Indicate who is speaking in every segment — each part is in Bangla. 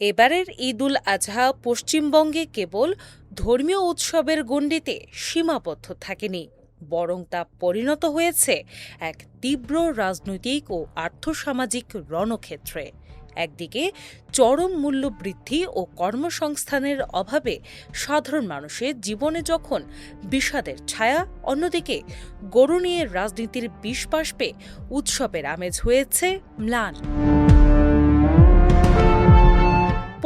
Speaker 1: এবারের ঈদুল আজহা পশ্চিমবঙ্গে কেবল ধর্মীয় উৎসবের গণ্ডিতে সীমাবদ্ধ থাকেনি, বরং তা পরিণত হয়েছে এক তীব্র রাজনৈতিক ও আর্থসামাজিক রণক্ষেত্রে। একদিকে চরম মূল্য বৃদ্ধি ও কর্মসংস্থানের অভাবে সাধারণ মানুষের জীবনে যখন বিষাদের ছায়া, অন্যদিকে গরু নিয়ে রাজনীতির বিষ বাষ্পে উৎসবের আমেজ হয়েছে ম্লান।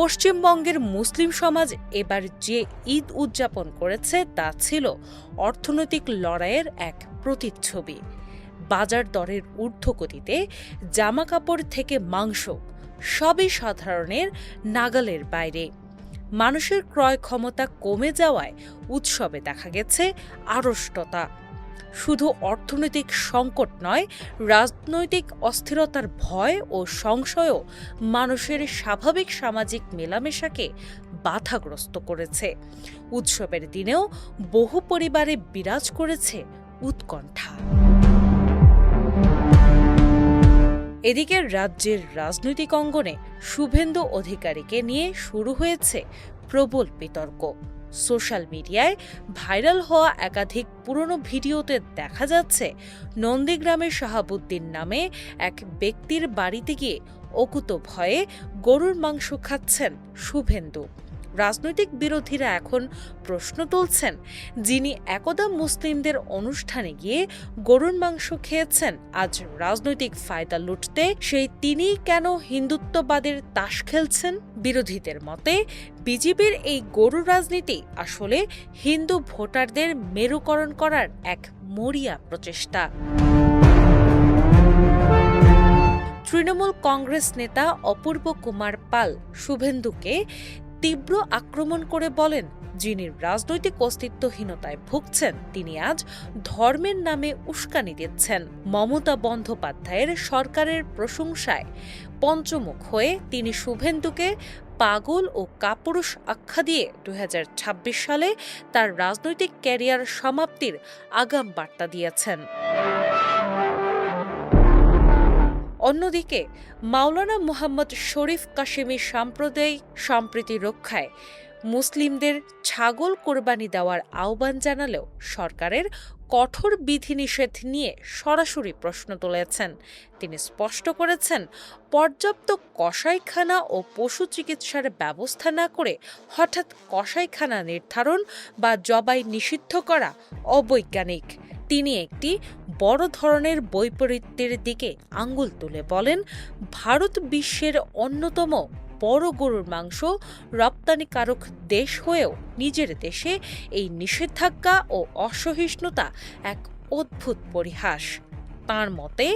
Speaker 1: পশ্চিমবঙ্গের মুসলিম সমাজ এবার যে ঈদ উদযাপন করেছে তা ছিল অর্থনৈতিক লড়াইয়ের এক প্রতিচ্ছবি। বাজার দরের ঊর্ধ্বগতিতে জামাকাপড় থেকে মাংস সবই সাধারণের নাগালের বাইরে। মানুষের ক্রয় ক্ষমতা কমে যাওয়ায় উৎসবে দেখা গেছে আড়ষ্টতা। শুধু অর্থনৈতিক সংকট নয়, রাজনৈতিক অস্থিরতার ভয় ও সংশয়ও মানুষের স্বাভাবিক সামাজিক মেলামেশাকে বাধাগ্রস্ত করেছে। উৎসবের দিনেও বহু পরিবারে বিরাজ করেছে উৎকণ্ঠা। এদিকে রাজ্যের রাজনৈতিক অঙ্গনে শুভেন্দু অধিকারীকে নিয়ে শুরু হয়েছে প্রবল বিতর্ক। সোশ্যাল মিডিয়ায় ভাইরাল হওয়া একাধিক পুরনো ভিডিওতে দেখা যাচ্ছে নন্দীগ্রামের শাহাবুদ্দিন নামে এক ব্যক্তির বাড়িতে গিয়ে অকুতোভয়ে গরুর মাংস খাচ্ছেন শুভেন্দু। রাজনৈতিক বিরোধীরা এখন প্রশ্ন তুলছেন, যিনি একদা মুসলিমদের অনুষ্ঠানে গিয়ে গরুর মাংস খেয়েছেন আজ রাজনৈতিক ফায়দা লুটতে, সেই তিনিই কেন হিন্দুত্ববাদের তাস খেলছেন? বিরোধীদের মতে বিজেপির এই গরু রাজনীতি আসলে হিন্দু ভোটারদের মেরুকরণ করার এক মরিয়া প্রচেষ্টা। তৃণমূল কংগ্রেস নেতা অপূর্ব কুমার পাল শুভেন্দুকে তীব্র আক্রমণ করে বলেন, যিনি রাজনৈতিক অস্তিত্বহীনতায় ভুগছেন তিনি আজ ধর্মের নামে উস্কানি দিচ্ছেন। মমতা বন্দ্যোপাধ্যায়ের সরকারের প্রশংসায় পঞ্চমুখ হয়ে তিনি শুভেন্দুকে পাগল ও কাপুরুষ আখ্যা দিয়ে 2026 সালে তার রাজনৈতিক ক্যারিয়ার সমাপ্তির আগাম বার্তা দিয়েছেন। অন্যদিকে মাওলানা মুহাম্মদ শরীফ কাশেমি সাম্প্রদায়িক সম্প্রীতি রক্ষায় মুসলিমদের ছাগল কোরবানি দেওয়ার আহ্বান জানালেও সরকারের কঠোর বিধিনিষেধ নিয়ে সরাসরি প্রশ্ন তুলেছেন। তিনি স্পষ্ট করেছেন, পর্যাপ্ত কসাইখানা ও পশু চিকিৎসার ব্যবস্থা না করে হঠাৎ কসাইখানা নির্ধারণ বা জবাই নিষিদ্ধ করা অবৈজ্ঞানিক। তিনি একটি বড় ধরনের বৈপরীত্যের দিকে আঙ্গুল তুলে বলেন, ভারত বিশ্বের অন্যতম বড় গরুর মাংস রপ্তানিকারক দেশ হয়েও নিজের দেশে এই নিষেধাজ্ঞা ও অসহিষ্ণুতা এক অদ্ভুত পরিহাস। তাঁর মতে,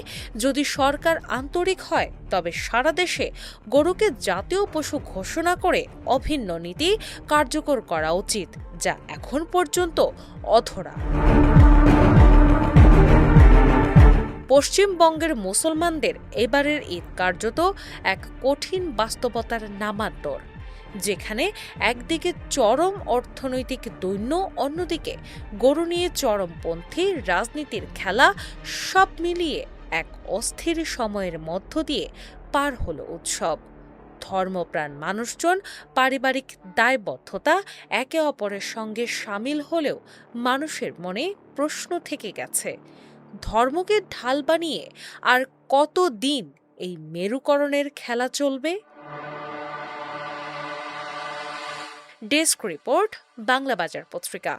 Speaker 1: যদি সরকার আন্তরিক হয় তবে সারা দেশে গরুকে জাতীয় পশু ঘোষণা করে অভিন্ন নীতি কার্যকর করা উচিত, যা এখন পর্যন্ত অধরা। পশ্চিমবঙ্গের মুসলমানদের এবারের ঈদ কার্যত এক কঠিন বাস্তবতার নামান্তর, যেখানে একদিকে চরম অর্থনৈতিক দৈন্য, অন্যদিকে গরু নিয়ে চরমপন্থী রাজনীতির খেলা, সব মিলিয়ে এক অস্থির সময়ের মধ্য দিয়ে পার হলো উৎসব। ধর্মপ্রাণ মানুষজন পারিবারিক দায়বদ্ধতা একে অপরের সঙ্গে সামিল হলেও মানুষের মনে প্রশ্ন থেকে গেছে, ধর্মকে ঢাল বানিয়ে আর কতদিন এই মেরুকরণের খেলা চলবে? ডেস্ক রিপোর্ট, বাংলা বাজার পত্রিকা।